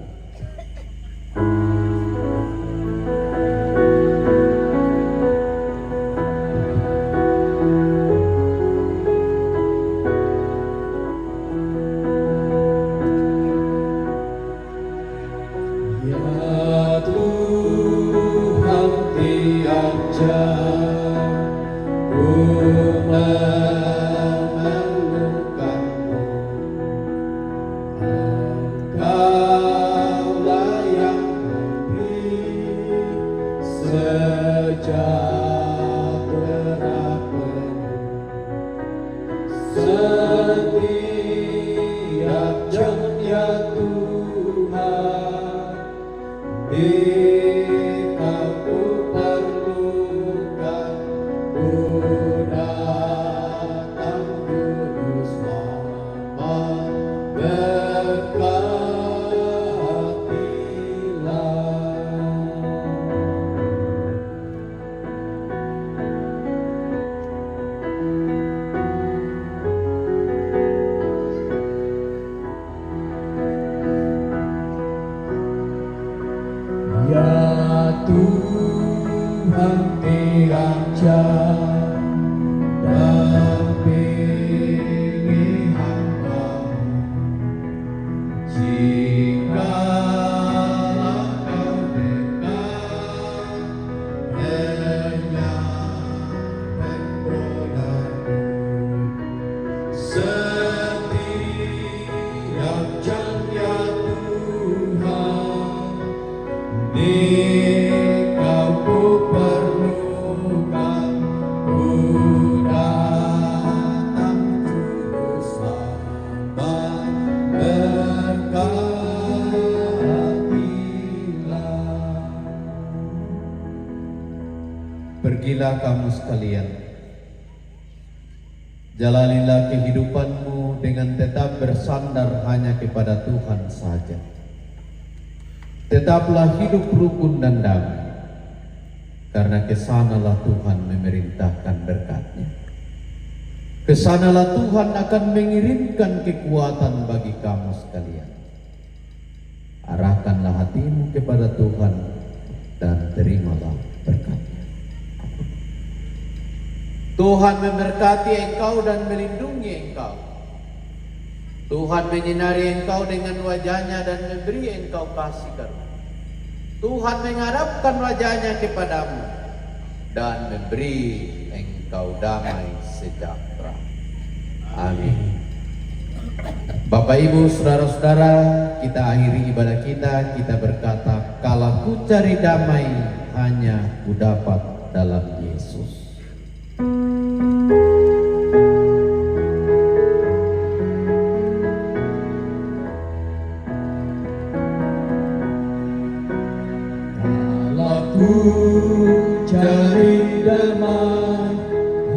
Pergilah kamu sekalian, jalanilah kehidupanmu dengan tetap bersandar hanya kepada Tuhan saja. Tetaplah hidup rukun dan damai, karena kesanalah Tuhan memerintahkan berkat-Nya. Kesanalah Tuhan akan mengirimkan kekuatan bagi kamu sekalian. Arahkanlah hatimu kepada Tuhan dan terimalah berkat-Nya. Tuhan memberkati engkau dan melindungi engkau. Tuhan menyinari engkau dengan wajah-Nya dan memberi engkau kasih karunia. Tuhan mengharapkan wajah-Nya kepadamu dan memberi engkau damai sejahtera. Amin. Bapak, Ibu, saudara-saudara, kita akhiri ibadah kita berkata, kalau ku cari damai, hanya ku dapat dalam Yesus. Cari damai,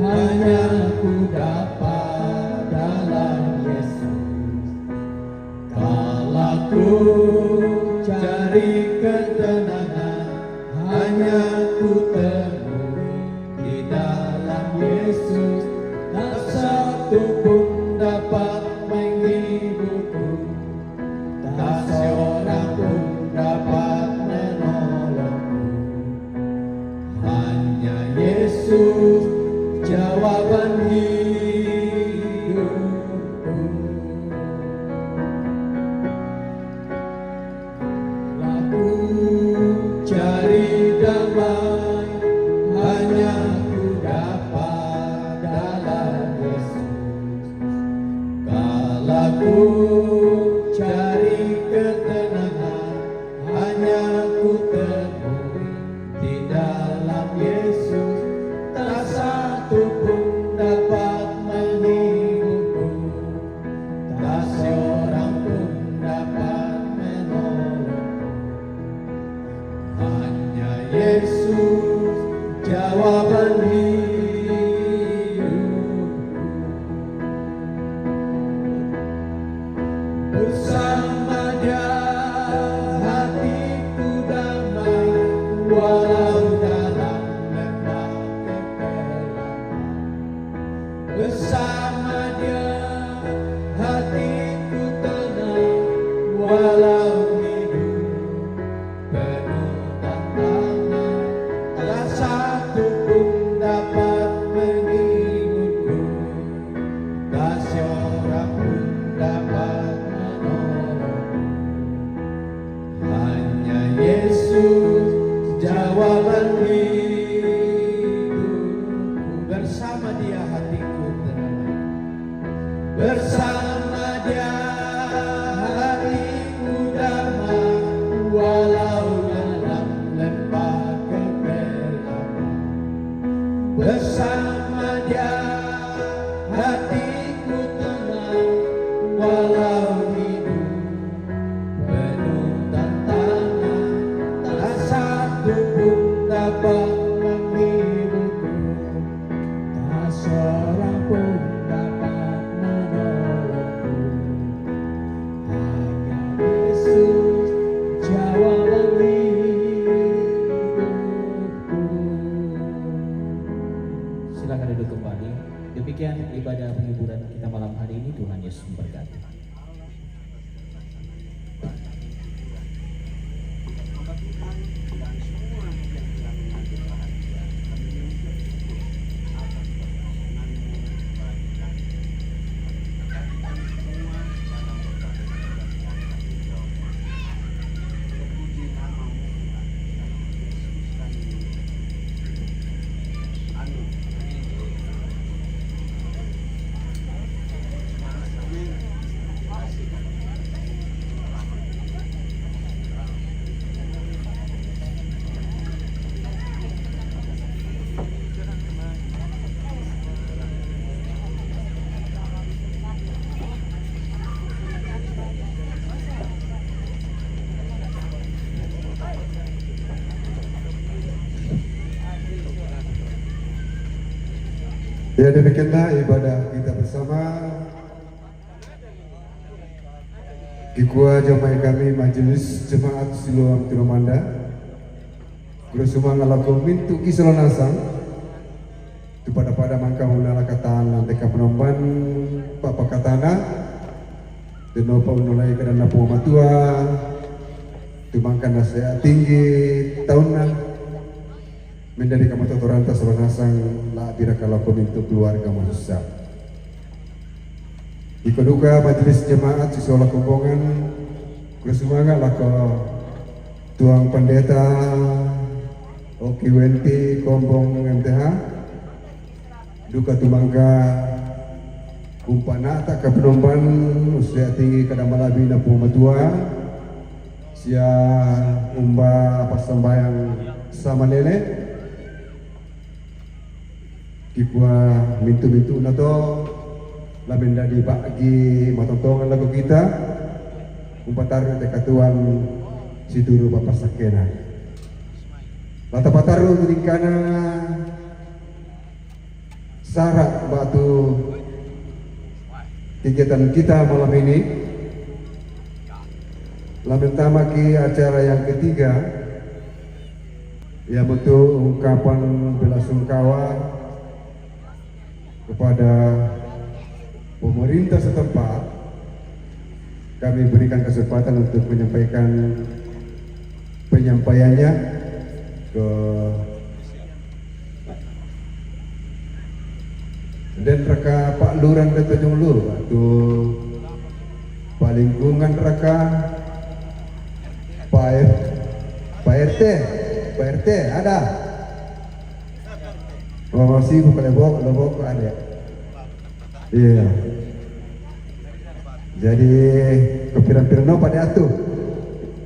hanya ku dapat dalam Yesus. Kalau ku cari ketenangan, hanya ku temui di dalam Yesus. Tak satu pun dapat menghiburku, tak seorang pun dapat menolongku. Hanya Yesus jawaban hidupku. Laku cari damai, hanya ku dapat dalam Yesus. Laku cari ketenangan hanya ku temui di dalam Yesus, tak satu pun dapat menghiburku, tak seorang pun dapat menolongku. Hanya Yesus jawaban hidupku. Bersama Dia hatiku damai, walau dalam lembah kegelapan. Bersama Dia hatiku tenang, walau hidup penuh tantangan, tak satu pun dapat menghiburku, tak seorang pun dapat menolongku. Hanya Yesus jawaban hidupku. Bersama Dia hatiku tenang, bersama Dia hatiku damai, walau dalam lembah kegelapan. Bersama Dia hatiku tenang, walau hidup penuh tantangan, tak satu pun dapat menghiburku, tak seorang pun dapat menolongku. Hanya Yesus jawaban hidupku. Silakan duduk kembali. Demikian ibadah penghiburan kita malam hari ini. Tuhan Yesus memberkati. Ya, demikianlah ibadah kita bersama di Gua Jamaah kami Majelis Jemaat Siloam Tiromanda. Bersama ngalaku mintu kisah nasang kepada mangka unala kataan nanti kapenomban papa katana dan opa unulai karena matua tumangkan nasihat tinggi tahunan mendari kamu totoranta seronasang la bira kalau mintu keluarga manusia. Iko duka majelis jemaat Sisola Kumbongan bersemangat lako tuang pendeta OKWNT Kombong MTH duka tumangga umpana tak kepenomban usia tinggi kadang malabi na pumatua sia umba pasambayang sama lele kipua mintu-mintu na to lamin dari bagi matontongan lagu kita umpatar dekatuan si dulu bapak sakena lata pataru turingkana syarat batu kegiatan kita malam ini lamin tamaki acara yang ketiga ya betul ungkapan belasungkawa kepada pemerintah setempat. Kami berikan kesempatan untuk menyampaikan penyampaiannya ke dan reka Pak Luran dan Tanjung Lur atau Pak Lingkungan reka Pak RT ada. Oh, masih bukan lebok ada. Iya. Jadi kepiran-pirano pada atuh.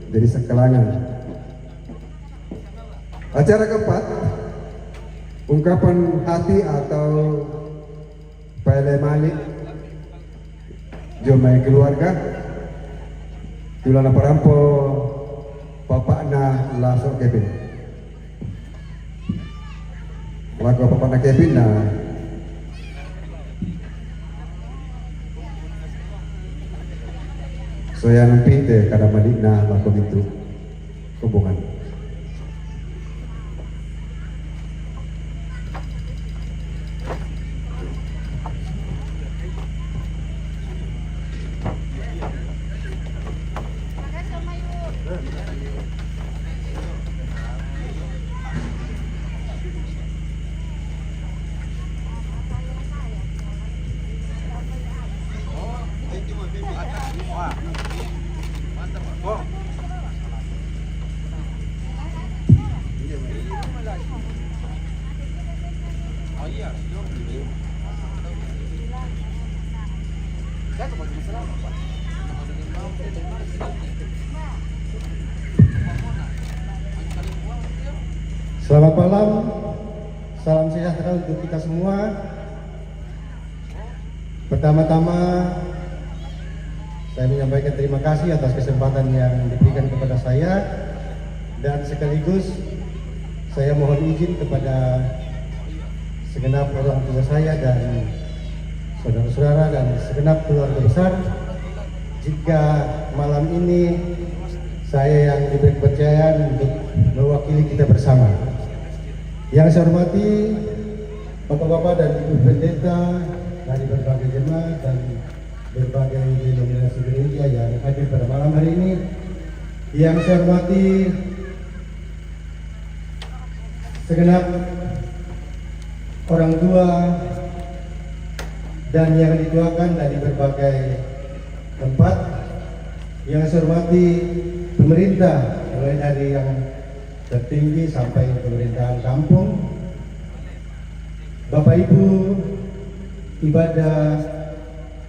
Jadi sekelangan. Acara keempat, ungkapan hati atau pele malik jomai keluarga. Tulana parampo bapakna langsung Kevin. Maka bapakna Kevin na saya nampinte kada malikna lakom itu hubungan. Selamat malam, salam sejahtera untuk kita semua. Pertama-tama saya menyampaikan terima kasih atas kesempatan yang diberikan kepada saya, dan sekaligus saya mohon izin kepada segenap orang tua saya dan saudara-saudara dan segenap keluarga besar, jika malam ini saya yang diberi kepercayaan untuk mewakili kita bersama. Yang saya hormati Bapak-bapak dan Ibu Pendeta dari berbagai jemaat dan berbagai denominasi gereja yang hadir pada malam hari ini. Yang saya hormati segenap orang tua dan yang dituakan dari berbagai tempat. Yang saya hormati pemerintah, mulai dari yang tertinggi sampai pemerintahan kampung, Bapak Ibu ibadah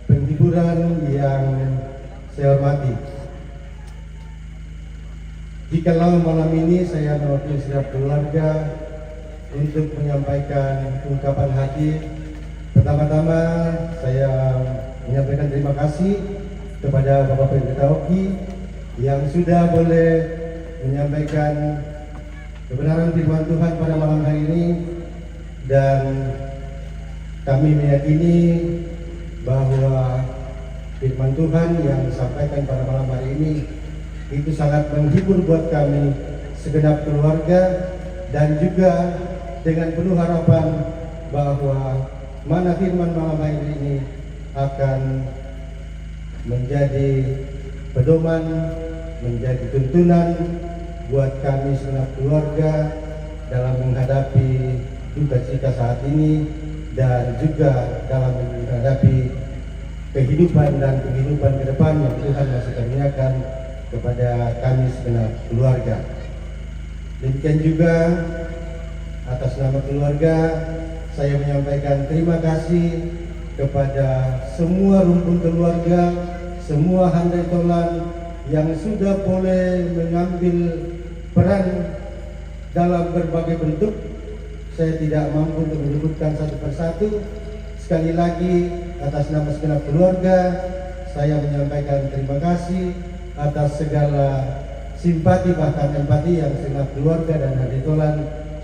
penghiburan yang saya hormati. Jikalau malam ini saya mewakili setiap keluarga untuk menyampaikan ungkapan hati, pertama-tama saya menyampaikan terima kasih kepada Bapak Pendeta Oki yang sudah boleh menyampaikan kebenaran firman Tuhan pada malam hari ini, dan kami meyakini bahwa firman Tuhan yang disampaikan pada malam hari ini itu sangat menghibur buat kami segenap keluarga, dan juga dengan penuh harapan bahwa mana firman malam hari ini akan menjadi pedoman, menjadi tuntunan buat kami segenap keluarga dalam menghadapi duka cita saat ini, dan juga dalam menghadapi kehidupan dan kehidupan ke depan yang Tuhan masih karuniakan kepada kami segenap keluarga. Demikian juga atas nama keluarga saya menyampaikan terima kasih kepada semua rumpun keluarga, semua handai tolan yang sudah boleh mengambil peran dalam berbagai bentuk. Saya tidak mampu untuk menyebutkan satu persatu. Sekali lagi atas nama segenap keluarga saya menyampaikan terima kasih atas segala simpati bahkan empati yang segenap keluarga dan handai tolan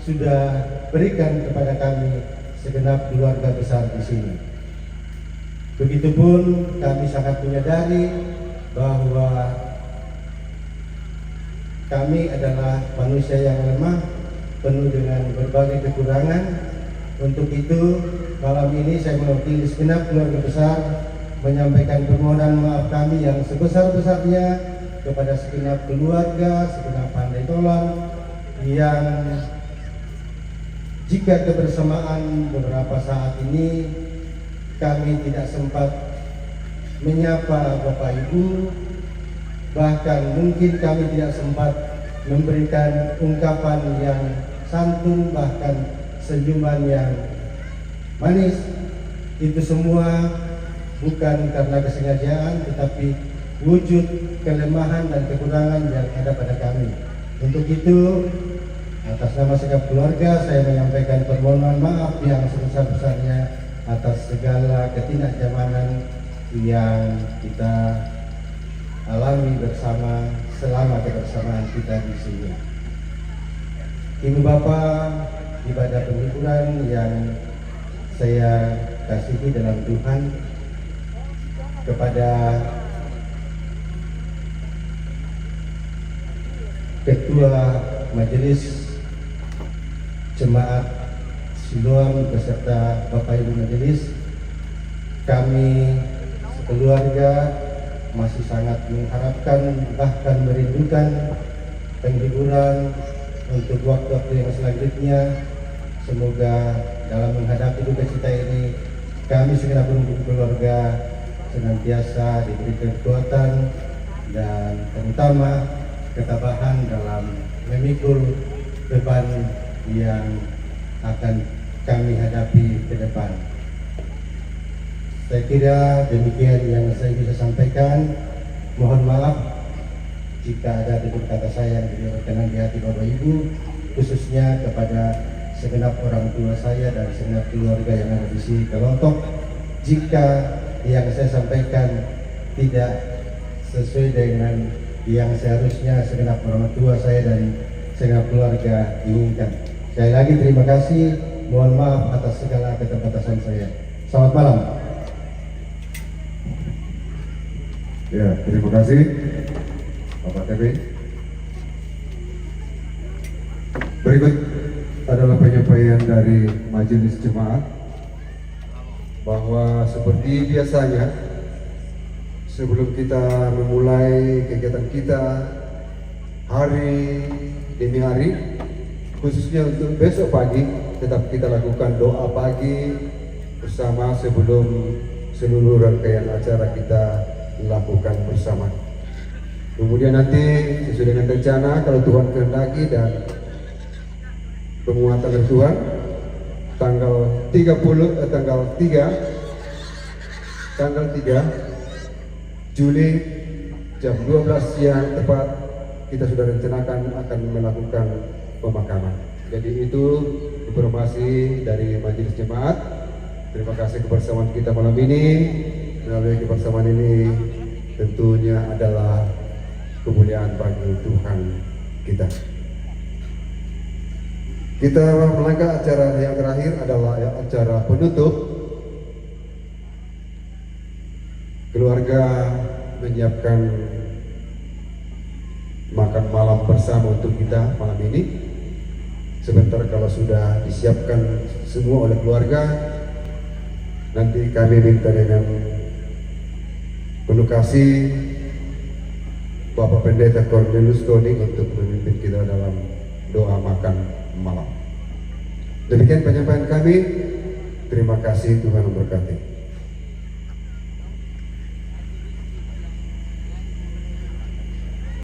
sudah berikan kepada kami segenap keluarga besar di sini. Begitupun kami sangat menyadari bahwa kami adalah manusia yang lemah, penuh dengan berbagai kekurangan. Untuk itu malam ini saya mewakili segenap keluarga besar menyampaikan permohonan maaf kami yang sebesar-besarnya kepada segenap keluarga, segenap handai tolan yang jika kebersamaan beberapa saat ini kami tidak sempat menyapa Bapak Ibu, bahkan mungkin kami tidak sempat memberikan ungkapan yang santun, bahkan senyuman yang manis. Itu semua bukan karena kesengajaan, tetapi wujud kelemahan dan kekurangan yang ada pada kami. Untuk itu, atas nama sekalian keluarga, saya menyampaikan permohonan maaf yang sebesar-besarnya atas segala ketidaknyamanan yang kita alami bersama selama kebersamaan kita di sini. Ibu Bapak, ibadah penghiburan yang saya kasihi dalam Tuhan, kepada Ketua Majelis Jemaat Siloam beserta Bapak Ibu Majelis, kami sekeluarga masih sangat mengharapkan, bahkan merindukan penghiburan untuk waktu-waktu yang selanjutnya. Semoga dalam menghadapi duka cita ini, kami segera keluarga senantiasa diberi kekuatan dan terutama ketabahan dalam memikul beban yang akan kami hadapi ke depan. Saya kira demikian yang saya bisa sampaikan. Mohon maaf jika ada tutur kata saya yang tidak berkenan di hati Bapak Ibu, khususnya kepada segenap orang tua saya dan segenap keluarga yang ada di sini Kelontok. Jika yang saya sampaikan tidak sesuai dengan yang seharusnya segenap orang tua saya dan segenap keluarga inginkan. Sekali lagi terima kasih, mohon maaf atas segala keterbatasan saya. Selamat malam. Ya, terima kasih Bapak Kevin. Berikut adalah penyampaian dari Majelis Jemaat bahwa seperti biasanya sebelum kita memulai kegiatan kita hari demi hari, khususnya untuk besok pagi, tetap kita lakukan doa pagi bersama sebelum seluruh rangkaian acara kita lakukan bersama. Kemudian nanti sesuai dengan rencana, kalau Tuhan kehendaki dan penguatan dari Tuhan, tanggal 3 Juli jam 12 siang tepat kita sudah rencanakan akan melakukan pemakaman. Jadi itu informasi dari Majelis Jemaat. Terima kasih kebersamaan kita malam ini. Melalui kebersamaan ini tentunya adalah kemuliaan bagi Tuhan kita. Kita melangkah acara yang terakhir adalah acara penutup. Keluarga menyiapkan makan malam bersama untuk kita malam ini. Sebentar kalau sudah disiapkan semua oleh keluarga, nanti kami minta dengan penuh kasih Bapak Pendeta Cornelius Koning untuk memimpin kita dalam doa makan malam. Demikian penyampaian kami. Terima kasih, Tuhan memberkati.